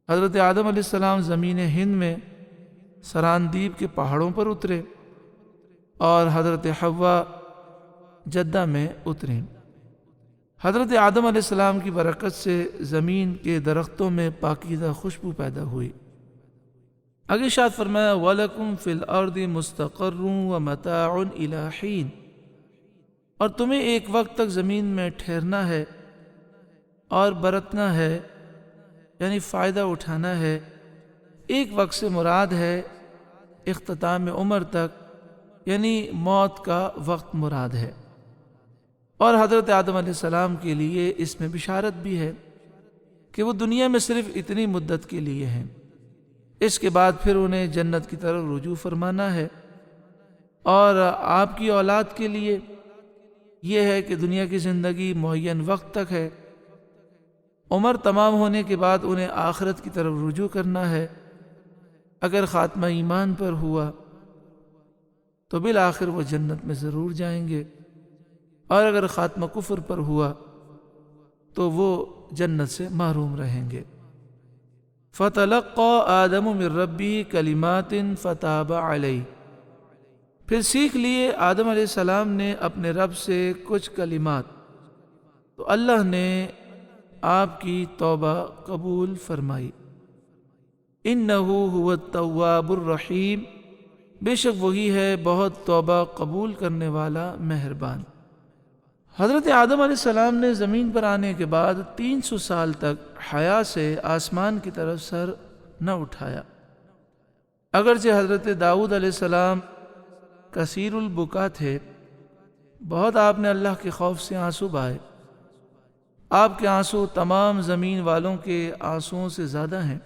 حضرت آدم علیہ السلام زمین ہند میں سراندیب کے پہاڑوں پر اترے اور حضرت حوا جدہ میں اتریں۔ حضرت آدم علیہ السلام کی برکت سے زمین کے درختوں میں پاکیزہ خوشبو پیدا ہوئی۔ آگے ارشاد فرمایا وَلَكُمْ فِي الْأَرْضِ مُسْتَقَرٌّ وَمَتَاعٌ إِلَىٰ حِينٍ، اور تمہیں ایک وقت تک زمین میں ٹھہرنا ہے اور برتنا ہے، یعنی فائدہ اٹھانا ہے۔ ایک وقت سے مراد ہے اختتام عمر تک، یعنی موت کا وقت مراد ہے۔ اور حضرت آدم علیہ السلام کے لیے اس میں بشارت بھی ہے کہ وہ دنیا میں صرف اتنی مدت کے لیے ہیں، اس کے بعد پھر انہیں جنت کی طرف رجوع فرمانا ہے۔ اور آپ کی اولاد کے لیے یہ ہے کہ دنیا کی زندگی معین وقت تک ہے، عمر تمام ہونے کے بعد انہیں آخرت کی طرف رجوع کرنا ہے۔ اگر خاتمہ ایمان پر ہوا تو بالآخر وہ جنت میں ضرور جائیں گے، اور اگر خاتمہ کفر پر ہوا تو وہ جنت سے محروم رہیں گے۔ فَتَلَقَّى آدَمُ مِن رَّبِّهِ كَلِمَاتٍ فَتَابَ عَلَيْهِ، پھر سیکھ لیے آدم علیہ السلام نے اپنے رب سے کچھ کلمات، تو اللہ نے آپ کی توبہ قبول فرمائی۔ إِنَّهُ هُوَ التَّوَّابُ الرَّحِيمُ، بے شک وہی ہے بہت توبہ قبول کرنے والا مہربان۔ حضرت آدم علیہ السلام نے زمین پر آنے کے بعد 300 سال تک حیا سے آسمان کی طرف سر نہ اٹھایا۔ اگرچہ حضرت داؤد علیہ السلام کثیر البکا تھے، بہت آپ نے اللہ کے خوف سے آنسو بہائے، آپ کے آنسو تمام زمین والوں کے آنسوؤں سے زیادہ ہیں،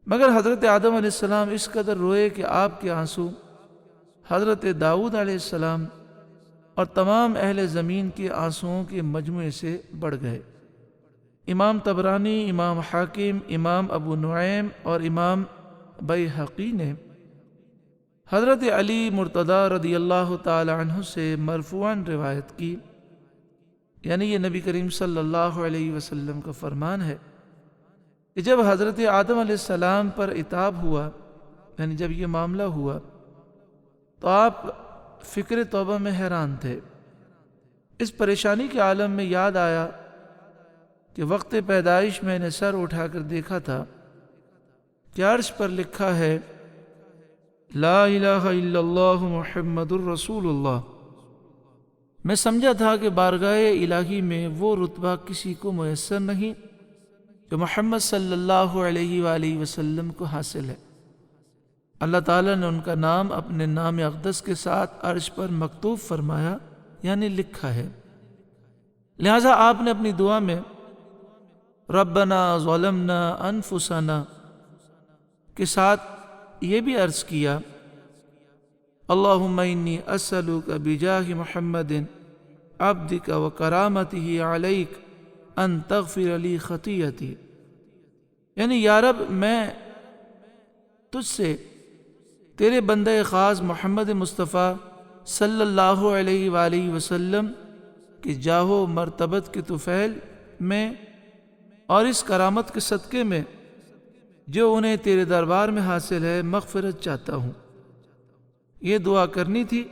مگر حضرت آدم علیہ السلام اس قدر روئے کہ آپ کے آنسو حضرت داؤد علیہ السلام اور تمام اہل زمین کے آنسوؤں کے مجموعے سے بڑھ گئے۔ امام طبرانی، امام حاکم، امام ابو نعیم اور امام بیہقی نے حضرت علی مرتضی رضی اللہ تعالی عنہ سے مرفوعاً روایت کی، یعنی یہ نبی کریم صلی اللہ علیہ وسلم کا فرمان ہے کہ جب حضرت آدم علیہ السلام پر عتاب ہوا، یعنی جب یہ معاملہ ہوا، تو آپ فکر توبہ میں حیران تھے۔ اس پریشانی کے عالم میں یاد آیا کہ وقت پیدائش میں نے سر اٹھا کر دیکھا تھا کہ عرش پر لکھا ہے لا الہ الا اللہ محمد الرسول اللہ۔ میں سمجھا تھا کہ بارگاہ الہی میں وہ رتبہ کسی کو میسر نہیں جو محمد صلی اللہ علیہ وآلہ وسلم کو حاصل ہے۔ اللہ تعالیٰ نے ان کا نام اپنے نام اقدس کے ساتھ عرش پر مکتوب فرمایا، یعنی لکھا ہے۔ لہٰذا آپ نے اپنی دعا میں ربنا ظلمنا انفسنا کے ساتھ یہ بھی عرض کیا اللہم انی اسألک بجاہ محمد عبدک و کرامتہ علیک ان تغفر لی خطیئتی، یعنی یا رب میں تجھ سے تیرے بندہ خاص محمد مصطفیٰ صلی اللہ علیہ وآلہ وسلم کی جاہ و مرتبت کے طفیل میں اور اس کرامت کے صدقے میں جو انہیں تیرے دربار میں حاصل ہے مغفرت چاہتا ہوں۔ یہ دعا کرنی تھی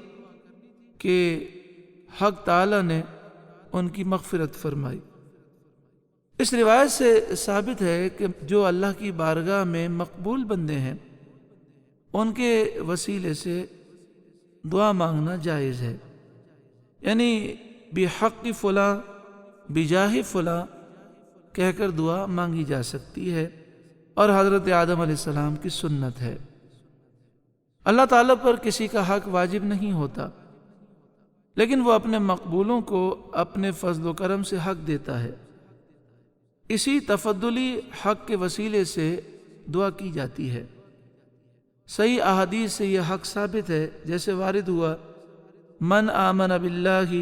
کہ حق تعالی نے ان کی مغفرت فرمائی۔ اس روایت سے ثابت ہے کہ جو اللہ کی بارگاہ میں مقبول بندے ہیں ان کے وسیلے سے دعا مانگنا جائز ہے، یعنی بحق فلاں بجاہ فلاں کہہ کر دعا مانگی جا سکتی ہے، اور حضرت آدم علیہ السلام کی سنت ہے۔ اللہ تعالیٰ پر کسی کا حق واجب نہیں ہوتا، لیکن وہ اپنے مقبولوں کو اپنے فضل و کرم سے حق دیتا ہے۔ اسی تفضلی حق کے وسیلے سے دعا کی جاتی ہے۔ صحیح احادیث سے یہ حق ثابت ہے، جیسے وارد ہوا من آمن باللہ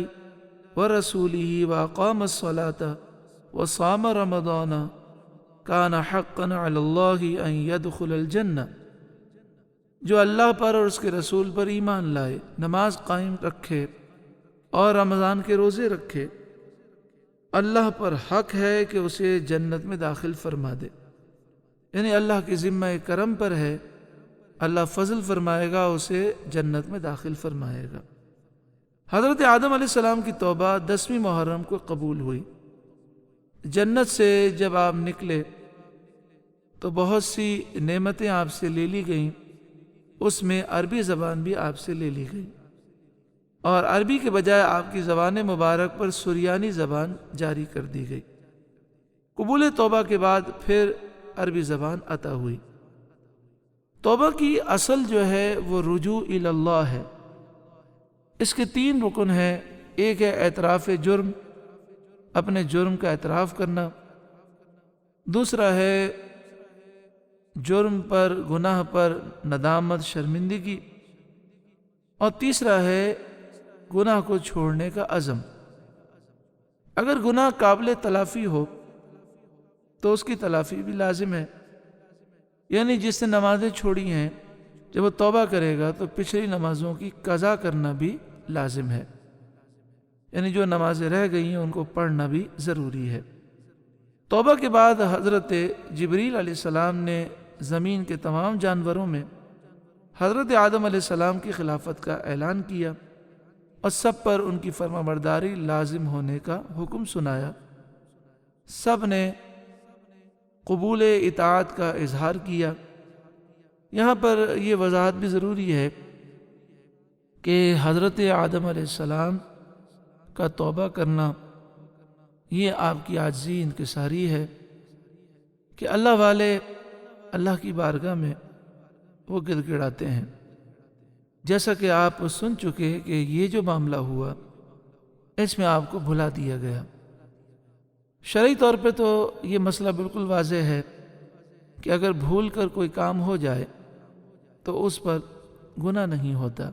ورسولہ واقام الصلاۃ وصام رمضان کان حقا علی اللہ ان يدخل الجنہ، جو اللہ پر اور اس کے رسول پر ایمان لائے، نماز قائم رکھے اور رمضان کے روزے رکھے، اللہ پر حق ہے کہ اسے جنت میں داخل فرما دے، یعنی اللہ کے ذمہ کرم پر ہے، اللہ فضل فرمائے گا، اسے جنت میں داخل فرمائے گا۔ حضرت آدم علیہ السلام کی توبہ 10ویں محرم کو قبول ہوئی۔ جنت سے جب آپ نکلے تو بہت سی نعمتیں آپ سے لے لی گئیں، اس میں عربی زبان بھی آپ سے لے لی گئی، اور عربی کے بجائے آپ کی زبان مبارک پر سریانی زبان جاری کر دی گئی۔ قبول توبہ کے بعد پھر عربی زبان عطا ہوئی۔ توبہ کی اصل جو ہے وہ رجوع الی اللہ ہے۔ اس کے 3 رکن ہیں: ایک ہے اعتراف جرم، اپنے جرم کا اعتراف کرنا، دوسرا ہے جرم پر، گناہ پر ندامت، شرمندگی، اور تیسرا ہے گناہ کو چھوڑنے کا عزم۔ اگر گناہ قابل تلافی ہو تو اس کی تلافی بھی لازم ہے، یعنی جس نے نمازیں چھوڑی ہیں جب وہ توبہ کرے گا تو پچھلی نمازوں کی قضا کرنا بھی لازم ہے، یعنی جو نمازیں رہ گئی ہیں ان کو پڑھنا بھی ضروری ہے۔ توبہ کے بعد حضرت جبریل علیہ السلام نے زمین کے تمام جانوروں میں حضرت آدم علیہ السلام کی خلافت کا اعلان کیا اور سب پر ان کی فرما برداری لازم ہونے کا حکم سنایا۔ سب نے قبول اطاعت کا اظہار کیا۔ یہاں پر یہ وضاحت بھی ضروری ہے کہ حضرت آدم علیہ السلام کا توبہ کرنا یہ آپ کی عاجزی انکساری ہے کہ اللہ والے اللہ کی بارگاہ میں وہ گڑ گڑاتے ہیں، جیسا کہ آپ سن چکے کہ یہ جو معاملہ ہوا اس میں آپ کو بھلا دیا گیا۔ شرعی طور پہ تو یہ مسئلہ بالکل واضح ہے کہ اگر بھول کر کوئی کام ہو جائے تو اس پر گناہ نہیں ہوتا،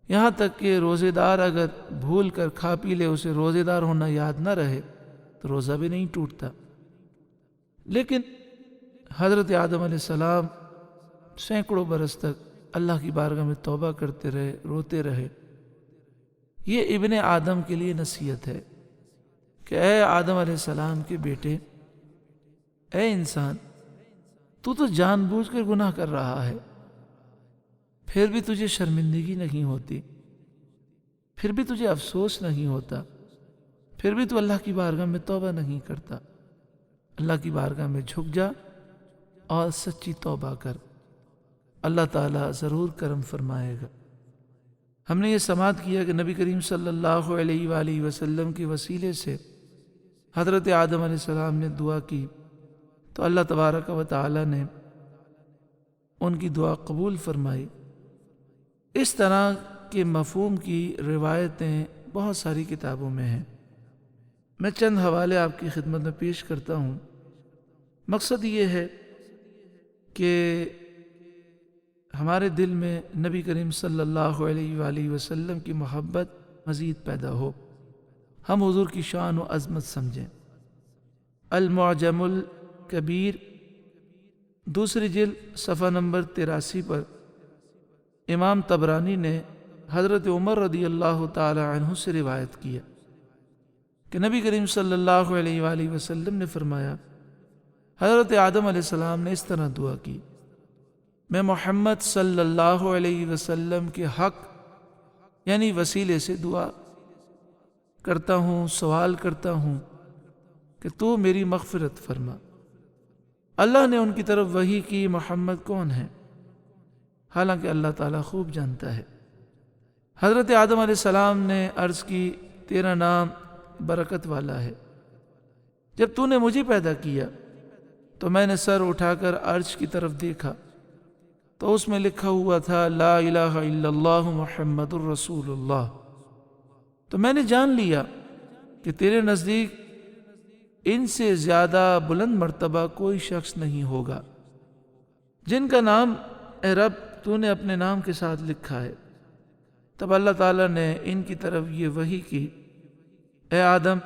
یہاں تک کہ روزے دار اگر بھول کر کھا پی لے، اسے روزے دار ہونا یاد نہ رہے تو روزہ بھی نہیں ٹوٹتا۔ لیکن حضرت آدم علیہ السلام سینکڑوں برس تک اللہ کی بارگاہ میں توبہ کرتے رہے، روتے رہے۔ یہ ابن آدم کے لیے نصیحت ہے کہ اے آدم علیہ السلام کے بیٹے، اے انسان، تو جان بوجھ کر گناہ کر رہا ہے، پھر بھی تجھے شرمندگی نہیں ہوتی، پھر بھی تجھے افسوس نہیں ہوتا، پھر بھی تو اللہ کی بارگاہ میں توبہ نہیں کرتا۔ اللہ کی بارگاہ میں جھک جا اور سچی توبہ کر، اللہ تعالیٰ ضرور کرم فرمائے گا۔ ہم نے یہ سماعت کیا کہ نبی کریم صلی اللہ علیہ وآلہ وسلم کے وسیلے سے حضرت آدم علیہ السلام نے دعا کی تو اللہ تبارک و تعالیٰ نے ان کی دعا قبول فرمائی۔ اس طرح کے مفہوم کی روایتیں بہت ساری کتابوں میں ہیں، میں چند حوالے آپ کی خدمت میں پیش کرتا ہوں۔ مقصد یہ ہے کہ ہمارے دل میں نبی کریم صلی اللہ علیہ وآلہ وسلم کی محبت مزید پیدا ہو، ہم حضور کی شان و عظمت سمجھیں۔ المعجم الکبیر دوسری جلد صفحہ نمبر 83 پر امام طبرانی نے حضرت عمر رضی اللہ تعالی عنہ سے روایت کیا کہ نبی کریم صلی اللہ علیہ وآلہ وسلم نے فرمایا، حضرت آدم علیہ السلام نے اس طرح دعا کی، میں محمد صلی اللہ علیہ وسلم کے حق یعنی وسیلے سے دعا کرتا ہوں، سوال کرتا ہوں کہ تو میری مغفرت فرما۔ اللہ نے ان کی طرف وحی کی، محمد کون ہے؟ حالانکہ اللہ تعالیٰ خوب جانتا ہے۔ حضرت آدم علیہ السلام نے عرض کی، تیرا نام برکت والا ہے، جب تو نے مجھے پیدا کیا تو میں نے سر اٹھا کر عرش کی طرف دیکھا تو اس میں لکھا ہوا تھا لا الہ الا اللہ محمد الرسول اللہ، تو میں نے جان لیا کہ تیرے نزدیک ان سے زیادہ بلند مرتبہ کوئی شخص نہیں ہوگا جن کا نام اے رب تو نے اپنے نام کے ساتھ لکھا ہے۔ تب اللہ تعالیٰ نے ان کی طرف یہ وحی کی، اے آدم،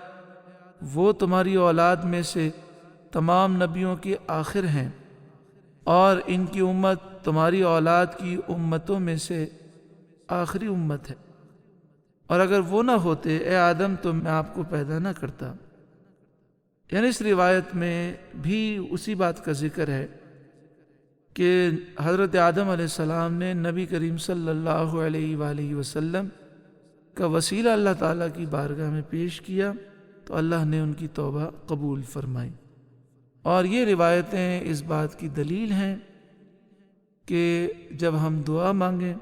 وہ تمہاری اولاد میں سے تمام نبیوں کے آخر ہیں اور ان کی امت تمہاری اولاد کی امتوں میں سے آخری امت ہے، اور اگر وہ نہ ہوتے اے آدم تو میں آپ کو پیدا نہ کرتا۔ یعنی اس روایت میں بھی اسی بات کا ذکر ہے کہ حضرت آدم علیہ السلام نے نبی کریم صلی اللہ علیہ وآلہ وسلم کا وسیلہ اللہ تعالیٰ کی بارگاہ میں پیش کیا تو اللہ نے ان کی توبہ قبول فرمائی۔ اور یہ روایتیں اس بات کی دلیل ہیں کہ جب ہم دعا مانگیں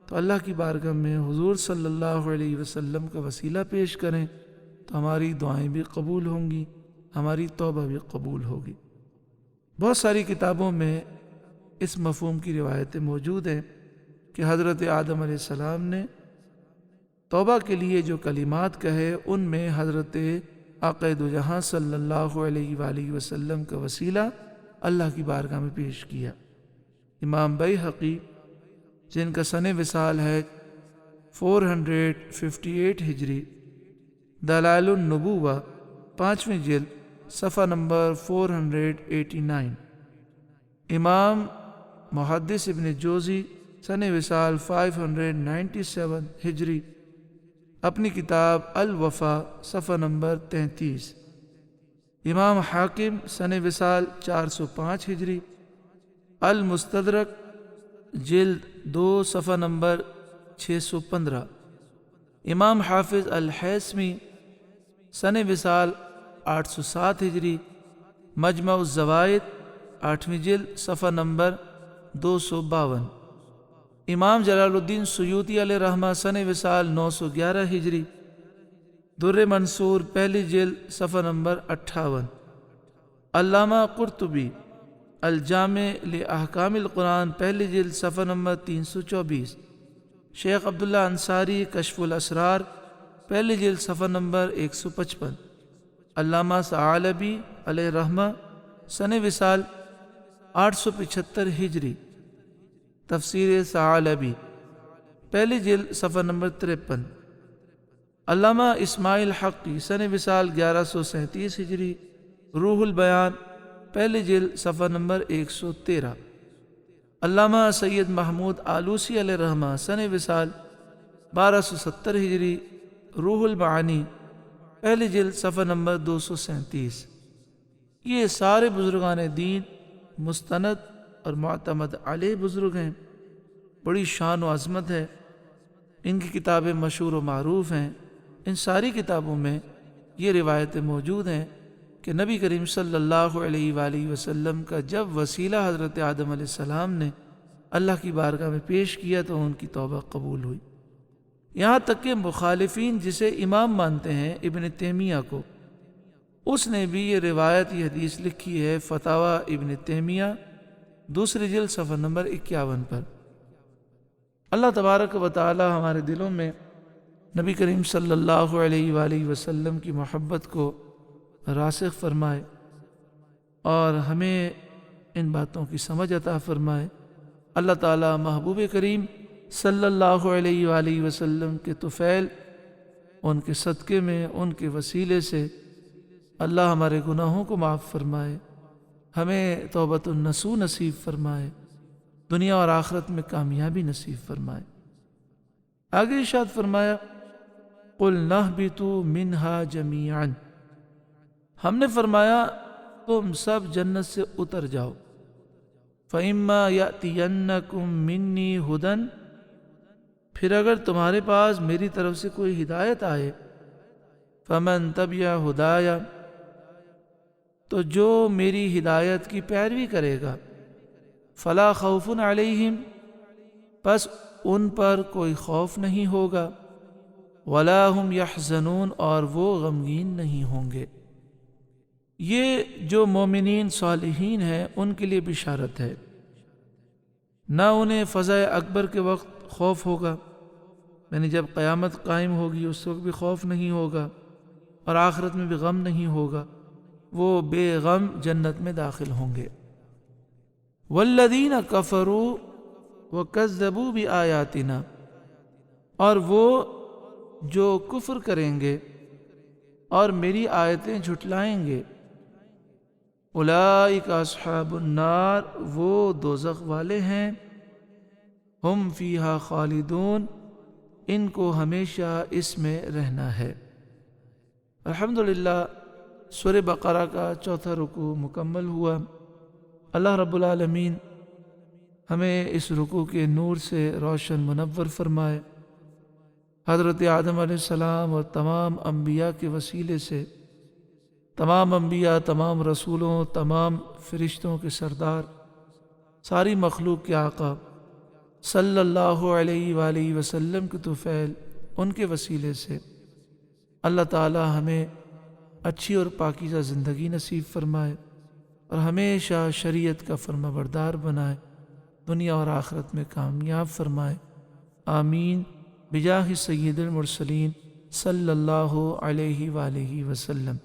تو اللہ کی بارگاہ میں حضور صلی اللہ علیہ وسلم کا وسیلہ پیش کریں تو ہماری دعائیں بھی قبول ہوں گی، ہماری توبہ بھی قبول ہوگی۔ بہت ساری کتابوں میں اس مفہوم کی روایتیں موجود ہیں کہ حضرت آدم علیہ السلام نے توبہ کے لیے جو کلمات کہے ان میں حضرت آقا دو جہاں صلی اللہ علیہ وآلہ وسلم کا وسیلہ اللہ کی بارگاہ میں پیش کیا۔ امام بیہقی جن کا سن وصال ہے 458 ہجری، دلائل النبوہ 5ویں جلد صفحہ نمبر 489۔ امام محدث ابن جوزی سن وصال 597 ہجری، اپنی کتاب الوفا صفحہ نمبر 33۔ امام حاکم سن وصال 405 ہجری، المستدرک جلد 2 صفحہ نمبر 615۔ امام حافظ الحیثمی سن وصال 807 ہجری، مجمع الزوائد 8ویں جلد صفحہ نمبر 252۔ امام جلال الدین سیوطی علیہ رحمہ سن وصال 911 ہجری، در منصور پہلی جلد صفحہ نمبر 58۔ علامہ قرطبی الجامع لاحکام القرآن پہلی جلد صفحہ نمبر 324۔ شیخ عبداللہ انصاری کشف الاسرار پہلی جلد صفحہ نمبر 155۔ علامہ ثعالبی علیہ رحمہ سن وصال 875 ہجری، تفسیر ثعالبی پہلی جلد صفحہ نمبر 53۔ علامہ اسماعیل حقی سن وصال 1137 ہجری، روح البیان پہلی جلد صفحہ نمبر 113۔ علامہ سید محمود آلوسی علیہ رحمہ سن وصال 1270 ہجری، روح المعانی پہلی جلد صفحہ نمبر 237۔ یہ سارے بزرگان دین مستند اور معتمد علیہ بزرگ ہیں، بڑی شان و عظمت ہے، ان کی کتابیں مشہور و معروف ہیں۔ ان ساری کتابوں میں یہ روایتیں موجود ہیں کہ نبی کریم صلی اللہ علیہ وآلہ وسلم کا جب وسیلہ حضرت آدم علیہ السلام نے اللہ کی بارگاہ میں پیش کیا تو ان کی توبہ قبول ہوئی۔ یہاں تک کہ مخالفین جسے امام مانتے ہیں ابن تیمیہ کو، اس نے بھی یہ روایت یہ حدیث لکھی ہے فتاویٰ ابن تیمیہ 2 جلد صفحہ نمبر 51 پر۔ اللہ تبارک و تعالی ہمارے دلوں میں نبی کریم صلی اللہ علیہ وآلہ وسلم کی محبت کو راسخ فرمائے اور ہمیں ان باتوں کی سمجھ عطا فرمائے۔ اللہ تعالی محبوب کریم صلی اللہ علیہ وآلہ وسلم کے طفیل، ان کے صدقے میں، ان کے وسیلے سے اللہ ہمارے گناہوں کو معاف فرمائے، ہمیں توبۃ النصوح نصیب فرمائے، دنیا اور آخرت میں کامیابی نصیب فرمائے۔ آگے ارشاد فرمایا قُلْ نَهْبِطُوا مِنْهَا جَمِيعًا، ہم نے فرمایا تم سب جنت سے اتر جاؤ۔ فَإِمَّا يَأْتِيَنَّكُم مِّنِّي هُدًى، پھر اگر تمہارے پاس میری طرف سے کوئی ہدایت آئے، فَمَن تَبِعَ هُدَايَ، تو جو میری ہدایت کی پیروی کرے گا، فَلَا خَوْفٌ عَلَيْهِمْ، پس ان پر کوئی خوف نہیں ہوگا، وَلَا هُمْ يَحْزَنُونَ، اور وہ غمگین نہیں ہوں گے۔ یہ جو مومنین صالحین ہیں ان کے لیے بشارت ہے، نہ انہیں فضائے اکبر کے وقت خوف ہوگا، یعنی جب قیامت قائم ہوگی اس وقت بھی خوف نہیں ہوگا، اور آخرت میں بھی غم نہیں ہوگا، وہ بے غم جنت میں داخل ہوں گے۔ وَالَّذِينَ كَفَرُوا وَكَذَّبُوا بِآيَاتِنَا، اور وہ جو کفر کریں گے اور میری آیتیں جھٹلائیں گے، اولئک اصحاب النار، وہ دوزخ والے ہیں، ہم فیہا خالدون، ان کو ہمیشہ اس میں رہنا ہے۔ الحمدللہ سورہ بقرہ کا 4تھا رکوع مکمل ہوا۔ اللہ رب العالمین ہمیں اس رکوع کے نور سے روشن منور فرمائے، حضرت آدم علیہ السلام اور تمام انبیاء کے وسیلے سے تمام انبیاء، تمام رسولوں، تمام فرشتوں کے سردار، ساری مخلوق کے آقا صلی اللہ علیہ وآلہ وسلم کے طفیل، ان کے وسیلے سے اللہ تعالی ہمیں اچھی اور پاکیزہ زندگی نصیب فرمائے اور ہمیشہ شریعت کا فرما بردار بنائے، دنیا اور آخرت میں کامیاب فرمائے۔ آمین بجاہ سید المرسلین صلی اللہ علیہ وآلہ وسلم۔